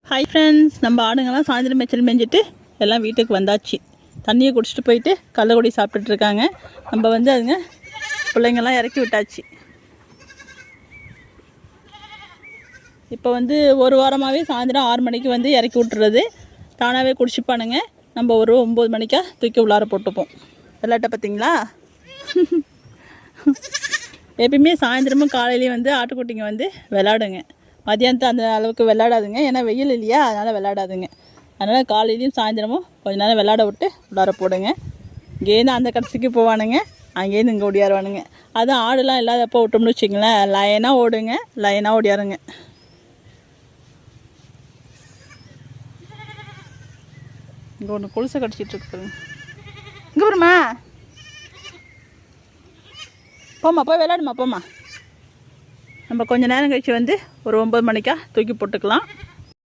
Hi friends, நம்ம ஆடுங்கள்லாம் சாயந்தரம் மேய்ச்சல் மேய்ஞ்சிட்டு எல்லாம் வீட்டுக்கு வந்தாச்சு. தண்ணியை குடிச்சிட்டு போயிட்டு கள்ளக்குடி சாப்பிட்டுட்ருக்காங்க. நம்ம அதுங்க பிள்ளைங்கள்லாம் இறக்கி விட்டாச்சு. இப்போ ஒரு வாரமாகவே சாயந்தரம் 6 மணிக்கு இறக்கி விட்டுறது. தானாகவே குடிச்சிப்பானுங்க. நம்ம ஒரு 9 மணிக்கா தூக்கி உள்ளார போட்டுப்போம். விளையாட்ட பார்த்தீங்களா? எப்பயுமே சாயந்தரமும் காலையிலையும் ஆட்டுக்குட்டிங்க விளையாடுங்க. மதியானத்தை அந்த அளவுக்கு விளையாடாதுங்க, ஏன்னா வெயில் இல்லையா, அதனால் விளையாடாதுங்க. அதனால் காலையிலையும் சாயந்தரமும் கொஞ்சம் நேரம் விளையாட விட்டு உள்ளார போடுங்க. இங்கேருந்து அந்த கடைசிக்கு போவானுங்க, அங்கேருந்து இங்கே ஓடியாருவானுங்க. அதுவும் ஆடுலாம் இல்லாதப்போ விட்டோம்னு வச்சிங்களேன், லைனாக ஓடுங்க, லைனாக ஓடியாருங்க. இங்கே ஒன்று கொலுசை கடிச்சிட்ருக்கு. இங்கே வருமா, போம்மா, போய் விளையாடுமா, போம்மா. நம்ம கொஞ்சம் நேரம் கழிச்சு ஒரு 9 மணிக்கா தூக்கி போட்டுக்கலாம்.